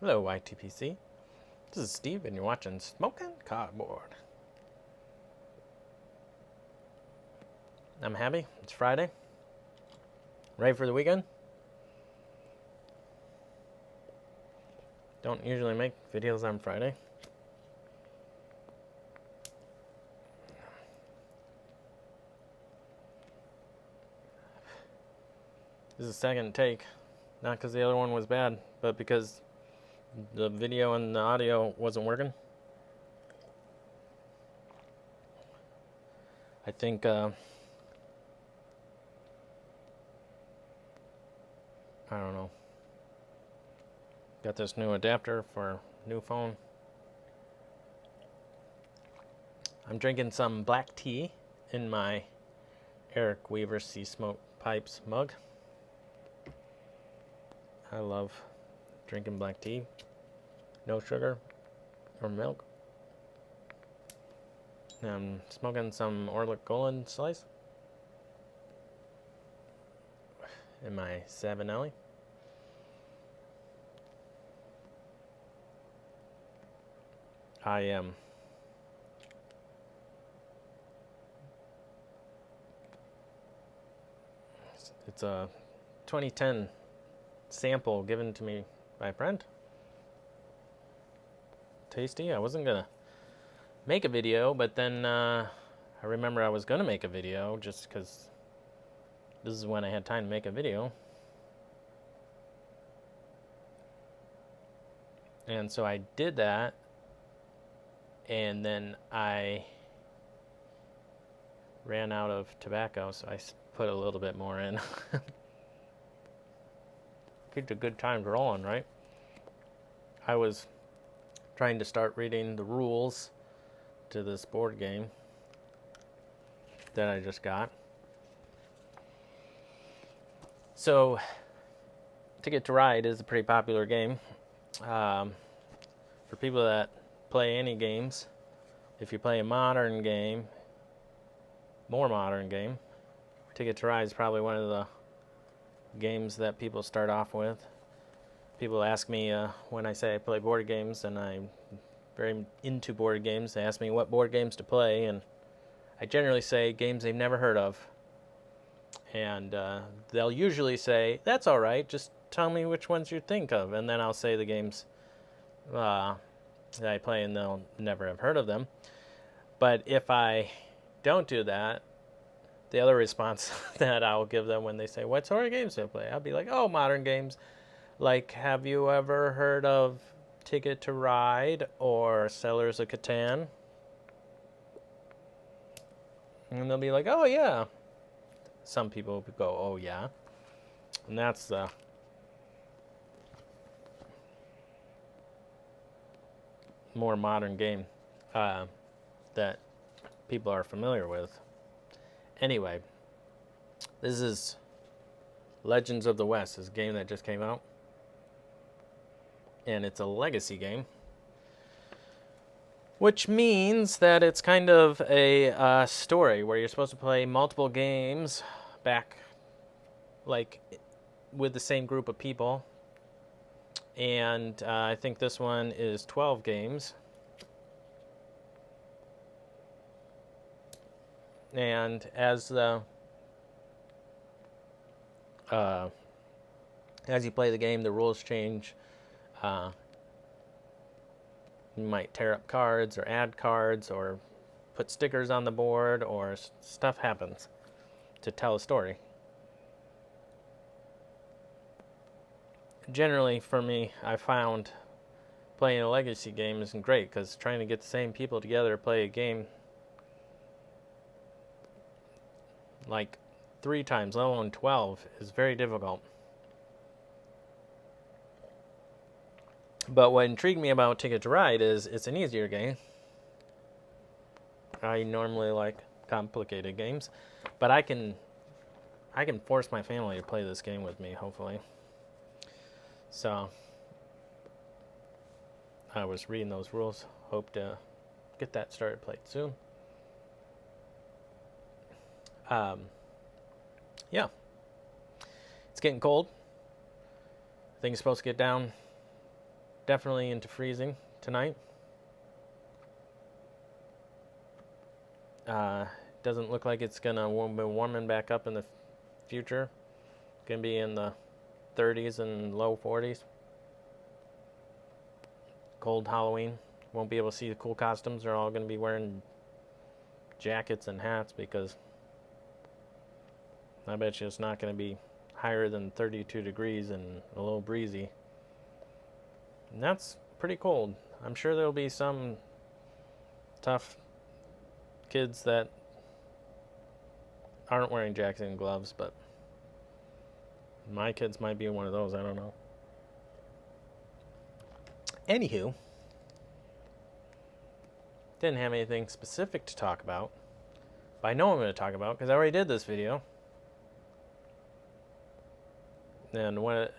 Hello, YTPC. This is Steve, and you're watching Smoking Cardboard. I'm happy. It's Friday. Ready for the weekend? Don't usually make videos on Friday. This is a second take. Not because the other one was bad, but because the video and the audio wasn't working. I think I don't know. Got this new adapter for new phone. I'm drinking some black tea in my Eric Weaver Sea Smoke Pipes mug. I love drinking black tea. No sugar or milk. I'm smoking some Orlik Golan slice in my Savinelli. I am it's a 2010 sample given to me by a friend. Tasty. I wasn't gonna make a video, but then I remember I was gonna make a video just because this is when I had time to make a video. And so I did that, and then I ran out of tobacco, so I put a little bit more in. Keep the good times rolling, right? I was trying to start reading the rules to this board game that I just got. So, Ticket to Ride is a pretty popular game. For people that play any games, if you play a modern game, more modern game, Ticket to Ride is probably one of the games that people start off with. People ask me when I say I play board games, and I'm very into board games, they ask me what board games to play, and I generally say games they've never heard of. And they'll usually say, that's all right, just tell me which ones you think of. And then I'll say the games that I play, and they'll never have heard of them. But if I don't do that, the other response that I'll give them when they say, what sort of games do I play? I'll be like, oh, modern games. Like, have you ever heard of Ticket to Ride or Settlers of Catan? And they'll be like, oh, yeah. Some people go, oh, yeah. And that's the more modern game that people are familiar with. Anyway, this is Legends of the West. This is a game that just came out. And it's a legacy game, which means that it's kind of a story where you're supposed to play multiple games back, like, with the same group of people. And I think this one is 12 games. And as you play the game, the rules change. You might tear up cards or add cards or put stickers on the board, or stuff happens to tell a story. Generally, for me, I found playing a legacy game isn't great because trying to get the same people together to play a game like 3 times, let alone 12, is very difficult. But what intrigued me about Ticket to Ride is it's an easier game. I normally like complicated games, but I can force my family to play this game with me, hopefully. So I was reading those rules. Hope to get that started played soon. Yeah. It's getting cold. I think it's supposed to get down definitely into freezing tonight. Doesn't look like it's gonna be warming back up in the future. Gonna be in the 30s and low 40s. Cold Halloween. Won't be able to see the cool costumes. They're all gonna be wearing jackets and hats because I bet you it's not gonna be higher than 32 degrees and a little breezy. And that's pretty cold. I'm sure there'll be some tough kids that aren't wearing jackets and gloves, but my kids might be one of those. I don't know. Anywho, didn't have anything specific to talk about, but I know I'm going to talk about because I already did this video. And what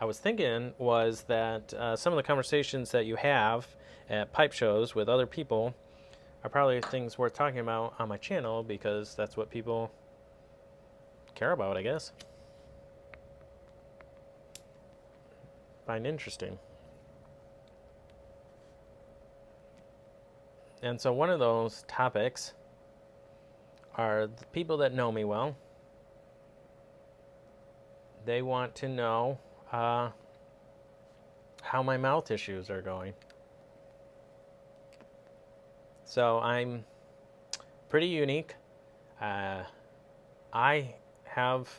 I was thinking was that some of the conversations that you have at pipe shows with other people are probably things worth talking about on my channel because that's what people care about, I guess. Find interesting. And so one of those topics are the people that know me well. They want to know how my mouth issues are going. So I'm pretty unique. I have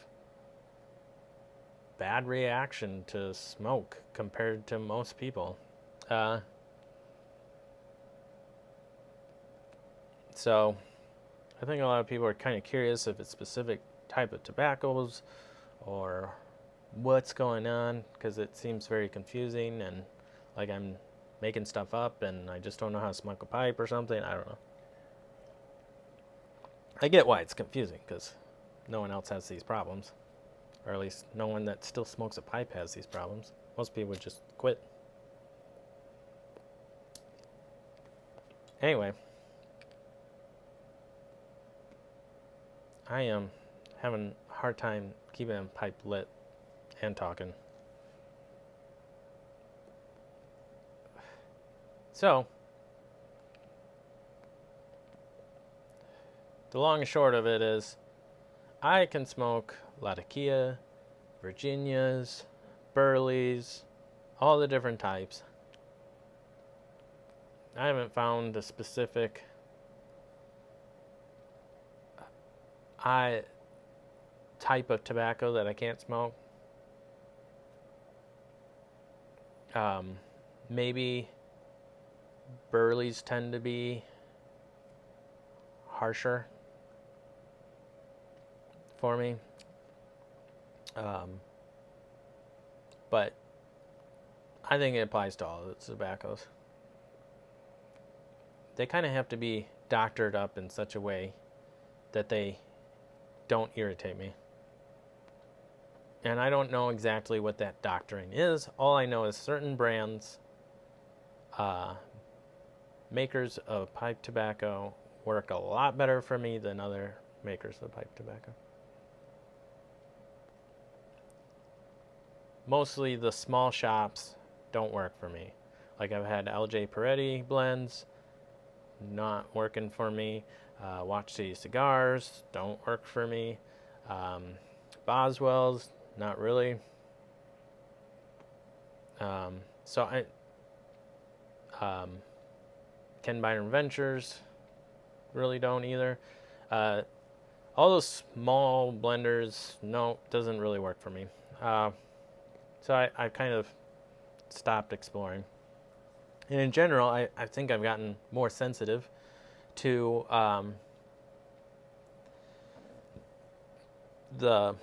bad reaction to smoke compared to most people. So I think a lot of people are kind of curious if it's specific type of tobaccos or what's going on, because it seems very confusing and like I'm making stuff up and I just don't know how to smoke a pipe or something. I don't know. I get why it's confusing because no one else has these problems, or at least no one that still smokes a pipe has these problems. Most people would just quit. Anyway, I am having a hard time keeping a pipe lit and talking. So, the long and short of it is, I can smoke Latakia, Virginias, Burleys, all the different types. I haven't found a specific type of tobacco that I can't smoke. Maybe Burleys tend to be harsher for me. But I think it applies to all the tobaccos. They kind of have to be doctored up in such a way that they don't irritate me. And I don't know exactly what that doctoring is. All I know is certain brands, makers of pipe tobacco, work a lot better for me than other makers of pipe tobacco. Mostly the small shops don't work for me. Like I've had LJ Peretti blends, not working for me. Watch City Cigars don't work for me. Boswell's, not really. So Ken Byron Ventures really don't either. All those small blenders, no, doesn't really work for me. So I kind of stopped exploring. And in general, I think I've gotten more sensitive to the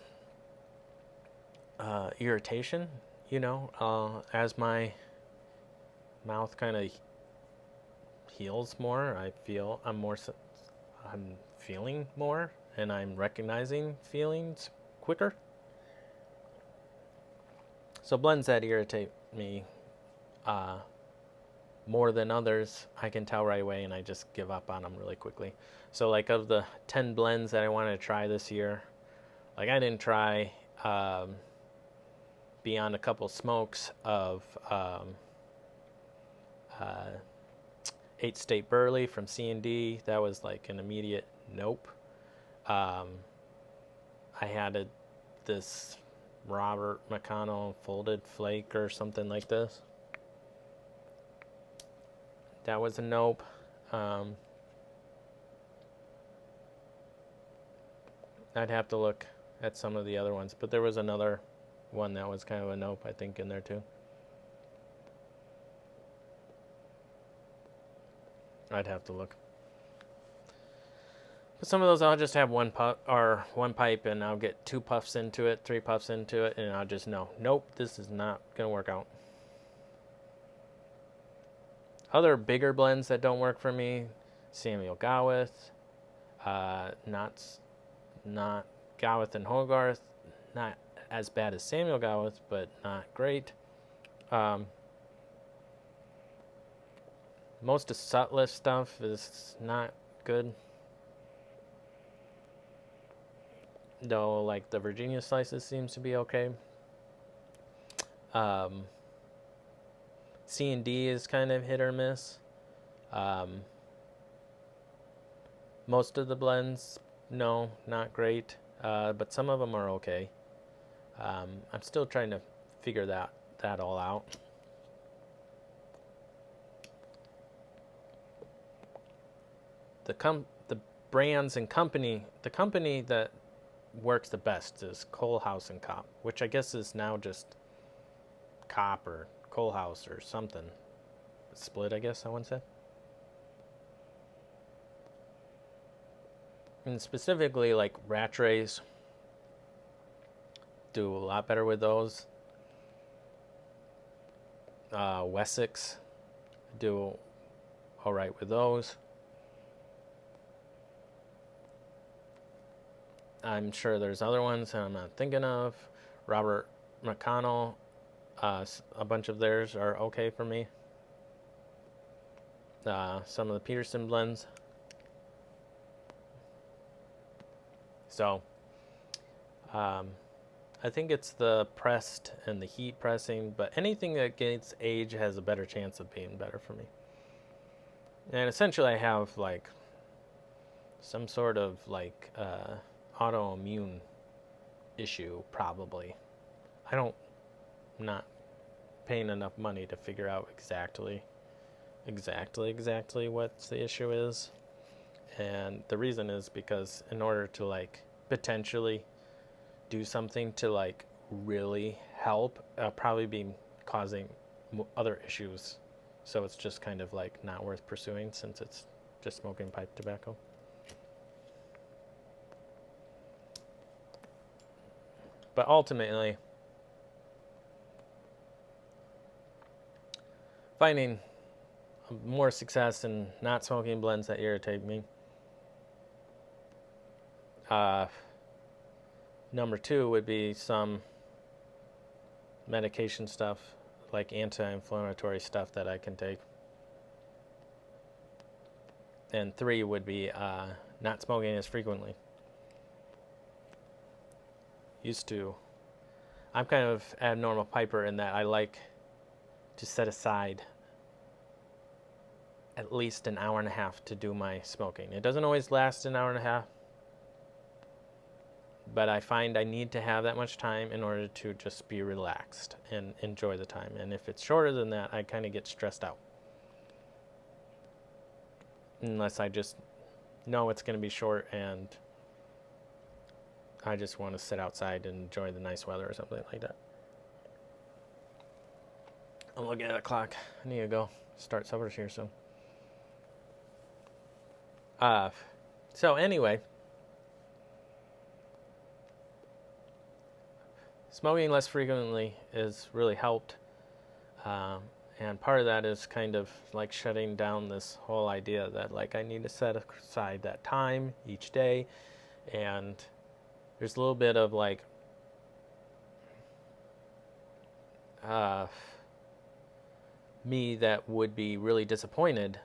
irritation, as my mouth kind of heals more. I feel I'm feeling more, and I'm recognizing feelings quicker. So blends that irritate me more than others, I can tell right away, and I just give up on them really quickly. So like of the 10 blends that I wanted to try this year, like I didn't try beyond a couple smokes of 8 State Burley from C&D. That was like an immediate nope. I had this Robert McConnell Folded Flake or something like this. That was a nope. I'd have to look at some of the other ones, but there was another one that was kind of a nope, I think, in there too. I'd have to look. But some of those I'll just have one pipe, and I'll get 2 puffs into it, 3 puffs into it, and I'll just know, nope, this is not gonna work out. Other bigger blends that don't work for me: Samuel Gawith, not Gawith and Hogarth, not as bad as Samuel Gawith, but not great. Most of Sutliff stuff is not good, though. Like the Virginia slices seems to be okay. C&D is kind of hit or miss. Most of the blends, no, not great, but some of them are okay. I'm still trying to figure that all out. The brands and company that works the best is Cole House and Kopp, which I guess is now just Kopp or Cole House or something. Split, I guess I want to say. And specifically, like Rattrays do a lot better with those. Wessex do all right with those. I'm sure there's other ones that I'm not thinking of. Robert McConnell, a bunch of theirs are okay for me. Some of the Peterson blends. So, I think it's the pressed and the heat pressing, but anything that gets age has a better chance of being better for me. And essentially I have like some sort of like autoimmune issue, probably. I'm not paying enough money to figure out exactly what the issue is. And the reason is because in order to like potentially do something to like really help, I'll probably be causing other issues. So it's just kind of like not worth pursuing, since it's just smoking pipe tobacco. But ultimately, finding more success in not smoking blends that irritate me. Number 2 would be some medication stuff, like anti-inflammatory stuff that I can take. And 3 would be not smoking as frequently. I'm kind of abnormal piper in that I like to set aside at least an hour and a half to do my smoking. It doesn't always last an hour and a half, but I find I need to have that much time in order to just be relaxed and enjoy the time. And if it's shorter than that, I kind of get stressed out. Unless I just know it's going to be short and I just want to sit outside and enjoy the nice weather or something like that. I'm looking at the clock. I need to go start supper here soon. So anyway, smoking less frequently is really helped. And part of that is kind of like shutting down this whole idea that like I need to set aside that time each day. And there's a little bit of like me that would be really disappointed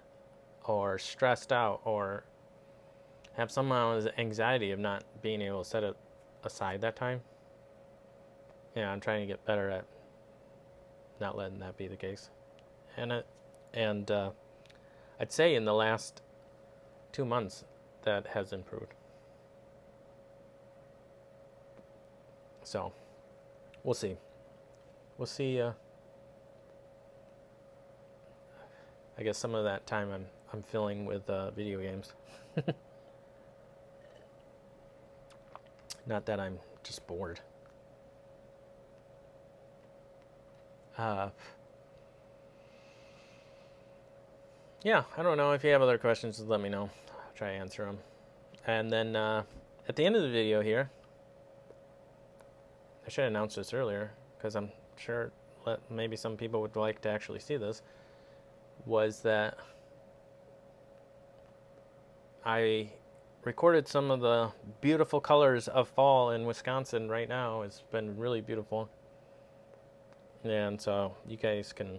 or stressed out or have some amount of anxiety of not being able to set it aside that time. yeah, I'm trying to get better at not letting that be the case. And I'd say in the last 2 months that has improved. So we'll see. We'll see. I guess some of that time I'm filling with video games. Not that I'm just bored. Yeah, I don't know. If you have other questions, just let me know. I'll try to answer them. And then at the end of the video here, I should announce this earlier because I'm sure maybe some people would like to actually see this, was that I recorded some of the beautiful colors of fall in Wisconsin right now. It's been really beautiful. And so you guys can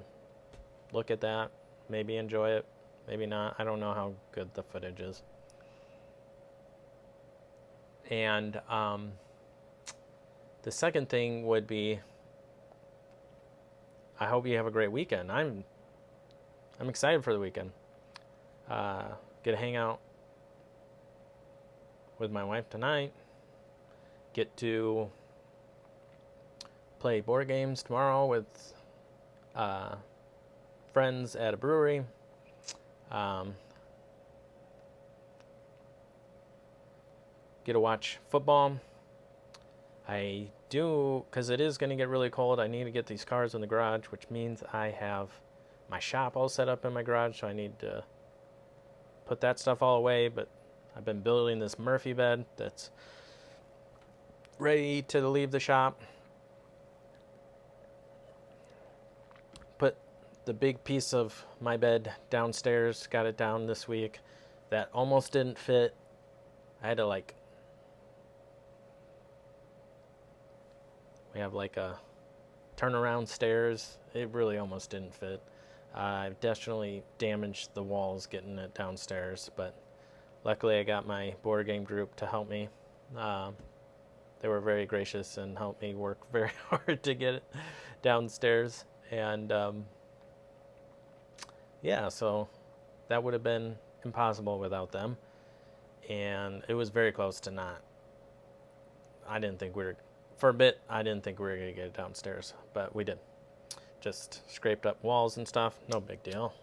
look at that, maybe enjoy it, maybe not. I don't know how good the footage is. And the second thing would be, I hope you have a great weekend. I'm excited for the weekend. Get to hang out with my wife tonight. Get to play board games tomorrow with friends at a brewery. Get to watch football. I do, because it is going to get really cold, I need to get these cars in the garage, which means I have my shop all set up in my garage, so I need to put that stuff all away. But I've been building this Murphy bed that's ready to leave the shop. Put the big piece of my bed downstairs, got it down this week. That almost didn't fit. I had to we have like a turnaround stairs. It really almost didn't fit. I've definitely damaged the walls getting it downstairs, but luckily I got my board game group to help me. They were very gracious and helped me work very hard to get it downstairs. And yeah, so that would have been impossible without them. And it was very close to not. For a bit, I didn't think we were going to get it downstairs, but we did. Just scraped up walls and stuff, no big deal.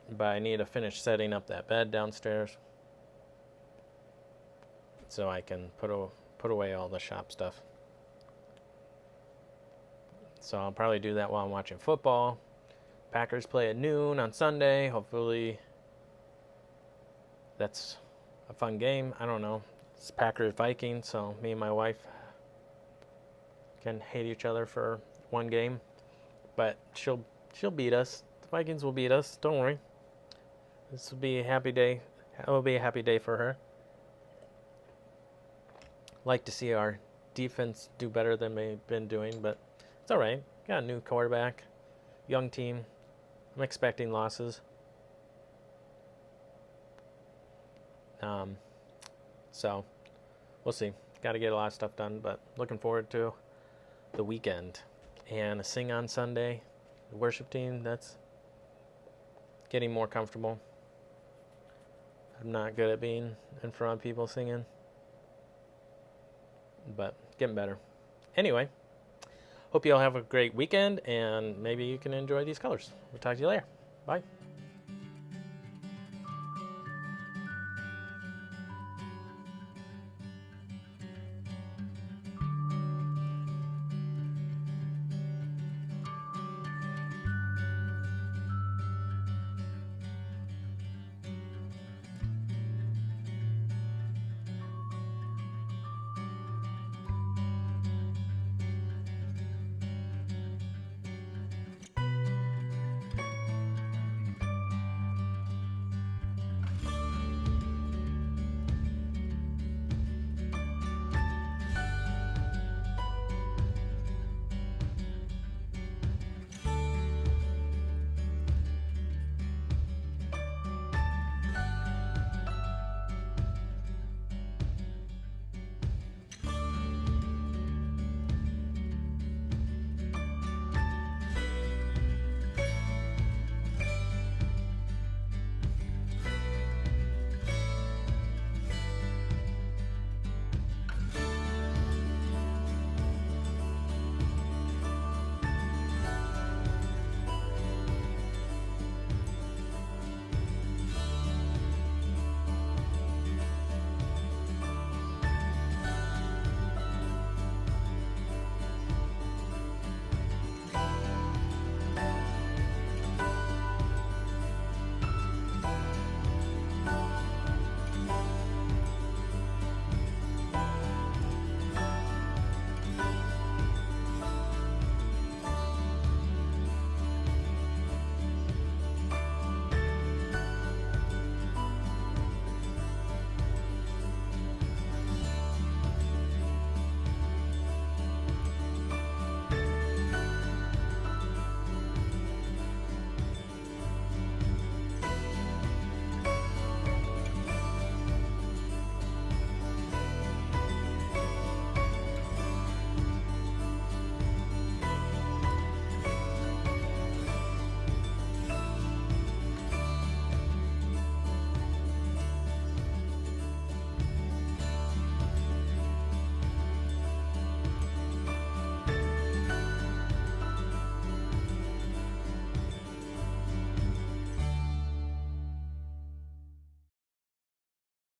But I need to finish setting up that bed downstairs so I can put away all the shop stuff. So I'll probably do that while I'm watching football. Packers play at noon on Sunday. Hopefully that's a fun game. I don't know. It's Packers Vikings, so me and my wife can hate each other for one game, but she'll beat us. The Vikings will beat us. Don't worry. This will be a happy day. It will be a happy day for her. Like to see our defense do better than they've been doing, but it's all right. Got a new quarterback, young team. I'm expecting losses. So we'll see. Got to get a lot of stuff done, but looking forward to the weekend. And a sing on Sunday. The worship team, that's getting more comfortable. I'm not good at being in front of people singing, but getting better. Anyway, hope you all have a great weekend, and maybe you can enjoy these colors. We'll talk to you later. Bye.